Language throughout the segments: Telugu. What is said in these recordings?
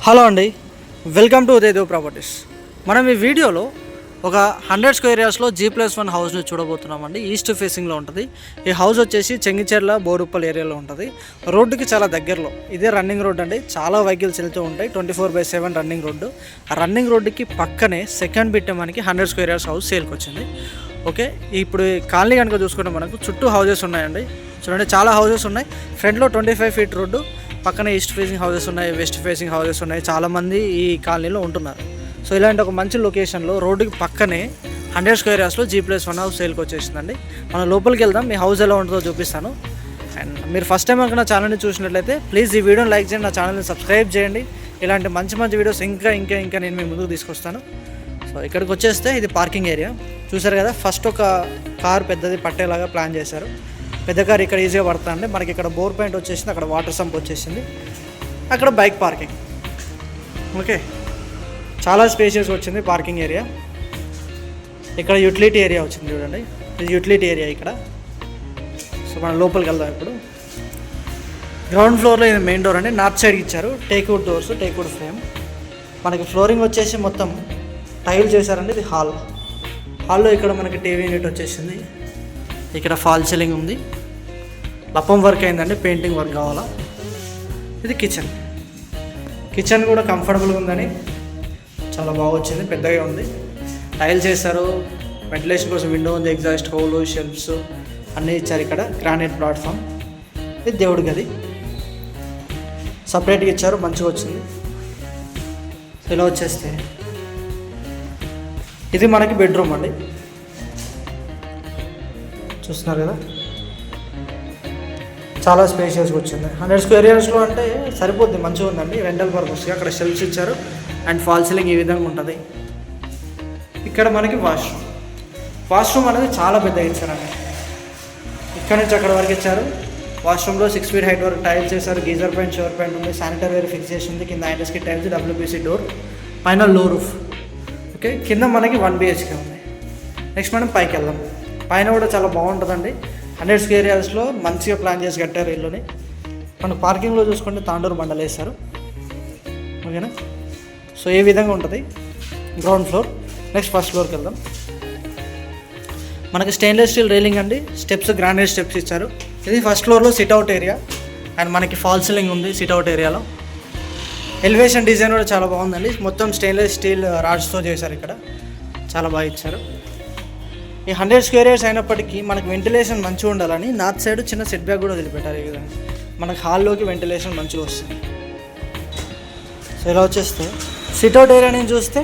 హలో అండి, వెల్కమ్ టు ఉదయదేవ్ ప్రాపర్టీస్. మనం ఈ వీడియోలో ఒక 100 స్క్వేర్ యార్డ్స్లో G+1 హౌస్ని చూడబోతున్నామండి. ఈస్ట్ ఫేసింగ్లో ఉంటుంది. ఈ హౌస్ వచ్చేసి చెంగిచెర్ల బోరుప్పల్ ఏరియాలో ఉంటుంది. రోడ్డుకి చాలా దగ్గరలో. ఇదే రన్నింగ్ రోడ్ అండి. చాలా వెహికల్స్ వెళ్తూ ఉంటాయి. 24/7 రన్నింగ్ రోడ్డు. ఆ రన్నింగ్ రోడ్డుకి పక్కనే సెకండ్ బిట్ మనకి 100 స్క్వేర్ యార్డ్స్ హౌస్ సేల్కి వచ్చింది. ఓకే, ఇప్పుడు కాలనీ కనుక చూసుకుంటే మనకు చుట్టూ హౌజెస్ ఉన్నాయండి. చూడండి, చాలా హౌజెస్ ఉన్నాయి. ఫ్రంట్లో 25 ఫీట్ రోడ్డు, పక్కన ఈస్ట్ ఫేసింగ్ హౌసెస్ ఉన్నాయి, వెస్ట్ ఫేసింగ్ హౌసెస్ ఉన్నాయి. చాలామంది ఈ కాలనీలో ఉంటున్నారు. సో ఇలాంటి ఒక మంచి లొకేషన్లో రోడ్డుకి పక్కనే 100 స్క్వేర్ యార్డ్స్లో G+1 హౌస్ సేల్కి వచ్చేసిందండి. మనం లోపలికి వెళ్దాం, మీ హౌస్ ఎలా ఉంటుందో చూపిస్తాను. అండ్ మీరు ఫస్ట్ టైం కనుక నా ఛానల్ని చూసినట్లయితే ప్లీజ్ ఈ వీడియోని లైక్ చేయండి, నా ఛానల్ని సబ్స్క్రైబ్ చేయండి. ఇలాంటి మంచి మంచి వీడియోస్ ఇంకా నేను మీ ముందుకు తీసుకొస్తాను. సో ఇక్కడికి వచ్చేస్తే ఇది పార్కింగ్ ఏరియా చూసారు కదా. ఫస్ట్ ఒక కార్ పెద్దది పట్టేలాగా ప్లాన్ చేశారు. పెద్ద కార్ ఇక్కడ ఈజీగా పడుతుందండి. మనకి ఇక్కడ బోర్ పాయింట్ వచ్చేసింది, అక్కడ వాటర్ సంప్ వచ్చేసింది, అక్కడ బైక్ పార్కింగ్. ఓకే, చాలా స్పేషియస్ వచ్చింది పార్కింగ్ ఏరియా. ఇక్కడ యూటిలిటీ ఏరియా వచ్చింది చూడండి, ఇది యూటిలిటీ ఏరియా ఇక్కడ. సో మనం లోపలికి వెళ్దాం ఇప్పుడు. గ్రౌండ్ ఫ్లోర్లో ఇది మెయిన్ డోర్ అండి. నార్త్ సైడ్కి ఇచ్చారు టేక్వుడ్ డోర్స్, టేక్వుడ్ ఫ్రేమ్. మనకి ఫ్లోరింగ్ వచ్చేసి మొత్తం టైల్ చేశారండి. ఇది హాల్లో ఇక్కడ మనకి టీవీ యూనిట్ వచ్చేసింది. ఇక్కడ ఫాల్ సీలింగ్ ఉంది, లప్పం వర్క్ అయిందండి, పెయింటింగ్ వర్క్ కావాలా. ఇది కిచెన్ కూడా కంఫర్టబుల్గా ఉందని చాలా బాగా వచ్చింది, పెద్దగా ఉంది. టైల్స్ చేస్తారు, వెంటిలేషన్ కోసం విండో ఉంది, ఎగ్జాస్ట్ హోల్, షెల్ఫ్స్ అన్నీ ఇచ్చారు. ఇక్కడ గ్రానైట్ ప్లాట్ఫామ్. ఇది దేవుడి గది సపరేట్గా ఇచ్చారు, మంచిగా వచ్చింది. ఇలా వచ్చేస్తే ఇది మనకి బెడ్రూమ్ అండి. చూస్తున్నారు కదా, చాలా స్పేషియస్గా వచ్చింది. 100 స్క్వేర్ యార్డ్స్లో అంటే సరిపోద్ది, మంచిగా ఉందండి. రెంటల్ పర్పస్గా అక్కడ షెల్ఫ్స్ ఇచ్చారు అండ్ ఫాల్ సీలింగ్ ఈ విధంగా ఉంటుంది. ఇక్కడ మనకి వాష్రూమ్ అనేది చాలా పెద్దగా ఇచ్చారండి. ఇక్కడ నుంచి అక్కడ వరకు ఇచ్చారు. వాష్రూమ్లో 6 ఫీట్ హైట్ వరకు టైల్స్ చేశారు. గీజర్ పాయింట్, షవర్ పాయింట్ ఉంది, శానిటరీ వేర్ ఫిక్స్ చేసి ఉంది. కింద ఐటెస్కి టైల్స్, WPC డోర్, పైన లో రూఫ్. ఓకే, కింద మనకి 1 BHK ఉంది. నెక్స్ట్ మనం పైకి వెళ్దాం. పైన కూడా చాలా బాగుంటుందండి. 100 స్క్వేర్ యార్డ్స్లో మంచిగా ప్లాన్ చేసి కట్టారు ఇల్లుని. మనకు పార్కింగ్లో చూసుకుంటే తాండూరు బండలు వేస్తారు. ఓకేనా, సో ఏ విధంగా ఉంటుంది గ్రౌండ్ ఫ్లోర్. నెక్స్ట్ ఫస్ట్ ఫ్లోర్కి వెళ్దాం. మనకి స్టెయిన్లెస్ స్టీల్ రైలింగ్ అండి, స్టెప్స్ గ్రానైట్ స్టెప్స్ ఇచ్చారు. ఇది ఫస్ట్ ఫ్లోర్లో సిట్అవుట్ ఏరియా అండ్ మనకి ఫాల్ సీలింగ్ ఉంది సిట్అవుట్ ఏరియాలో. ఎలివేషన్ డిజైన్ కూడా చాలా బాగుందండి. మొత్తం స్టెయిన్లెస్ స్టీల్ రాడ్స్తో చేశారు. ఇక్కడ చాలా బాగా ఇచ్చారు. ఈ 100 స్క్వేర్ యార్డ్స్ అయినప్పటికీ మనకు వెంటిలేషన్ మంచిగా ఉండాలని నార్త్ సైడ్ చిన్న సెట్ బ్యాక్ కూడా వదిలిపెట్టారు. ఈ విధంగా మనకు హాల్లోకి వెంటిలేషన్ మంచిగా వస్తుంది. సో ఇలా వచ్చేస్తే సిట్అవుట్ ఏరియా నుంచి చూస్తే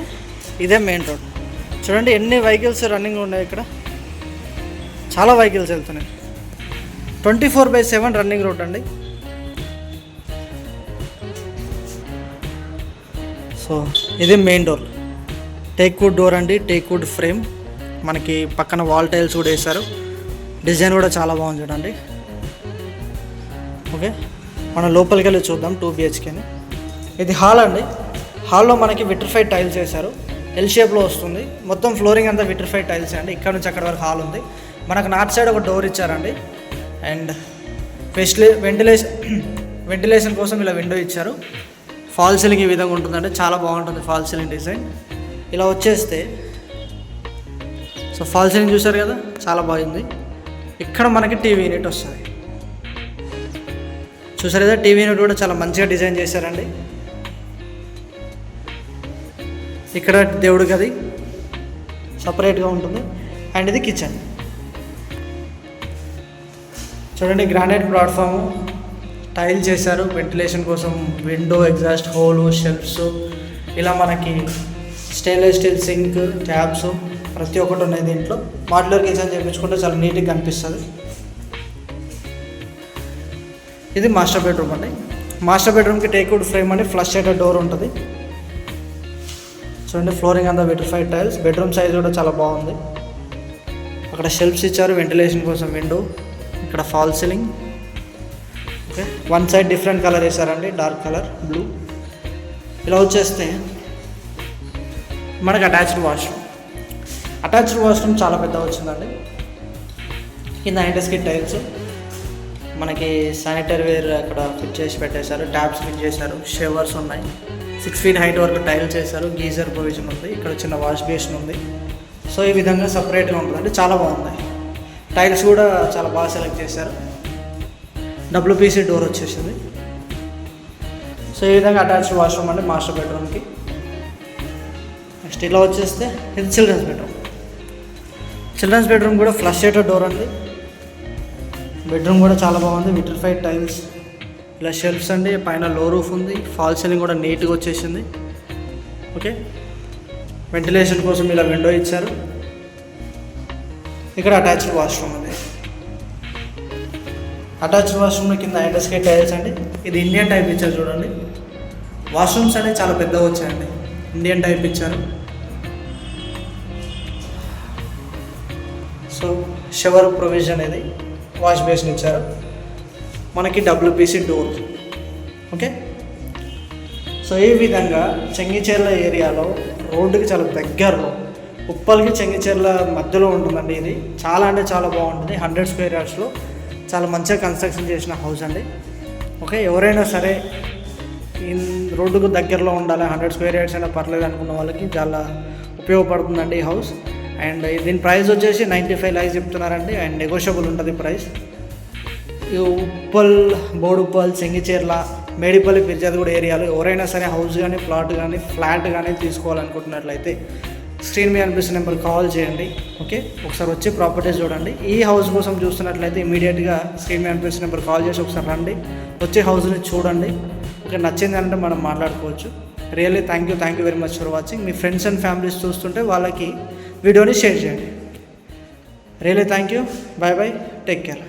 ఇదే మెయిన్ రోడ్. చూడండి ఎన్ని వెహికల్స్ రన్నింగ్ ఉన్నాయి. ఇక్కడ చాలా వెహికల్స్ వెళ్తున్నాయి. 24/7 రన్నింగ్ రోడ్ అండి. సో ఇది మెయిన్ డోర్, టేక్వుడ్ డోర్ అండి, టేక్వుడ్ ఫ్రేమ్. మనకి పక్కన వాల్ టైల్స్ కూడా వేశారు. డిజైన్ కూడా చాలా బాగుంది చూడండి. ఓకే, మనం లోపలికి వెళ్ళి చూద్దాం 2 BHKని. ఇది హాల్ అండి. హాల్లో మనకి విట్రిఫైడ్ టైల్స్ వేశారు. ఎల్ షేప్లో వస్తుంది. మొత్తం ఫ్లోరింగ్ అంతా విట్రిఫైడ్ టైల్స్ అండి. ఇక్కడ నుంచి అక్కడ వరకు హాల్ ఉంది. మనకు నార్త్ సైడ్ ఒక డోర్ ఇచ్చారండి. అండ్ వెంటిలేషన్ కోసం ఇలా విండో ఇచ్చారు. ఫాల్ సీలింగ్ ఈ విధంగా ఉంటుందండి, చాలా బాగుంటుంది ఫాల్ సీలింగ్ డిజైన్. ఇలా వచ్చేస్తే సో ఫాల్ సీలింగ్ చూసారు కదా, చాలా బాగుంది. ఇక్కడ మనకి టీవీ యూనిట్ వస్తుంది. చూసారు కదా, టీవీ యూనిట్ కూడా చాలా మంచిగా డిజైన్ చేశారండి. ఇక్కడ దేవుడి గది సపరేట్గా ఉంటుంది. అండ్ ఇది కిచెన్. చూడండి గ్రానైట్ ప్లాట్ఫాము, టైల్ చేశారు. వెంటిలేషన్ కోసం విండో, ఎగ్జాస్ట్ హోలు, షెల్ఫ్స్, ఇలా మనకి స్టెయిన్లెస్ స్టీల్ సింక్, ట్యాప్స్ ప్రతి ఒక్కటి ఉన్నాయి దీంట్లో. మాడ్యులర్ కిచెన్ చేయించుకుంటే చాలా నీట్గా కనిపిస్తుంది. ఇది మాస్టర్ బెడ్రూమ్ అండి. మాస్టర్ బెడ్రూమ్కి టేక్వుడ్ ఫ్రేమ్ అండి, ఫ్లష్ షేడెడ్ డోర్ ఉంటుంది. చూడండి ఫ్లోరింగ్ అంతా విట్రిఫైడ్ టైల్స్. బెడ్రూమ్ సైజ్ కూడా చాలా బాగుంది. అక్కడ షెల్ఫ్స్ ఇచ్చారు, వెంటిలేషన్ కోసం విండో, ఇక్కడ fall ceiling. Okay, 1 side different colour వేసారండి, డార్క్ కలర్ బ్లూ. ఇలా వచ్చేస్తే మనకి అటాచ్డ్ వాష్రూమ్ చాలా పెద్దగా వచ్చిందండి. కింద ఐటెస్కి టైల్స్, మనకి శానిటరీ వేర్ అక్కడ ఫిట్ చేసి పెట్టేశారు. ట్యాప్స్ ఫిట్ చేశారు. షవర్స్ ఉన్నాయి. 6 feet హైట్ వరకు టైల్ చేశారు. గీజర్ ప్రొవిజన్ ఉంది. ఇక్కడ చిన్న వాష్ బేసిన్ ఉంది. సో ఈ విధంగా సపరేట్గా ఉంటుందండి. చాలా బాగుంది. టైల్స్ కూడా చాలా బాగా సెలెక్ట్ చేశారు. WPC డోర్ వచ్చేసింది. సో ఈ విధంగా అటాచ్డ్ వాష్రూమ్ అండి మాస్టర్ బెడ్రూమ్కి. నెక్స్ట్ ఇలా వచ్చేస్తే ఇది చిల్డ్రన్స్ బెడ్రూమ్. చిల్డ్రన్స్ బెడ్రూమ్ కూడా ఫ్లష్ షేటర్ డోర్ అండి. బెడ్రూమ్ కూడా చాలా బాగుంది. విట్రిఫైడ్ టైల్స్, ఇలా షెల్ఫ్స్ అండి. పైన లో రూఫ్ ఉంది. ఫాల్ సీలింగ్ కూడా నీట్గా వచ్చేసింది. ఓకే, వెంటిలేషన్ కోసం ఇలా విండో ఇచ్చారు. ఇక్కడ అటాచ్డ్ వాష్రూమ్ ఉంది. అటాచ్డ్ వాష్రూమ్ కింద ఐడస్కే టైల్స్ అండి. ఇది ఇండియన్ టైప్ ఇచ్చారు చూడండి. వాష్రూమ్స్ అనేవి చాలా పెద్దగా వచ్చాయండి. ఇండియన్ టైప్ ఇచ్చారు. సో షవర్ ప్రొవిజన్ ఇది, వాష్ బేసిన్ ఇచ్చారు. మనకి WPC డోర్. ఓకే, సో ఈ విధంగా చెంగిచెర్ల ఏరియాలో రోడ్డుకి చాలా దగ్గరలో, ఉప్పల్కి చెంగిచెర్ల మధ్యలో ఉంటుందండి. ఇది చాలా అంటే చాలా బాగుంటుంది. 100 square yardsలో చాలా మంచిగా కన్స్ట్రక్షన్ చేసిన హౌస్ అండి. ఓకే, ఎవరైనా సరే రోడ్డుకు దగ్గరలో ఉండాలి, 100 square yards అయినా పర్లేదు అనుకున్న వాళ్ళకి చాలా ఉపయోగపడుతుందండి ఈ హౌస్. అండ్ దీని ప్రైస్ వచ్చేసి 95 lakhs చెప్తున్నారండి. అండ్ నెగోషియబుల్ ఉంటుంది ప్రైస్. ఈ ఉప్పల్, బోడుప్పల్, చెంగిచెర్ల, మేడిపల్లి, పిర్జాదిగూడ ఏరియాలో ఎవరైనా సరే హౌస్ కానీ, ప్లాట్ కానీ, ఫ్లాట్ కానీ తీసుకోవాలనుకుంటున్నట్లయితే స్క్రీన్ మీద అనిపిస్తున్న నెంబర్ కాల్ చేయండి. ఓకే, ఒకసారి వచ్చి ప్రాపర్టీస్ చూడండి. ఈ హౌస్ కోసం చూస్తున్నట్లయితే ఇమీడియట్గా స్క్రీన్ మీద అనిపిస్తున్న నెంబర్ కాల్ చేసి ఒకసారి రండి, వచ్చి హౌస్ని చూడండి. ఓకే, నచ్చింది అంటే మనం మాట్లాడుకోవచ్చు. Really thank you very much for watching. Me friends and families చూస్తుంటే వాళ్ళకి వీడియోని షేర్ చేయండి. Really thank you. Bye take care.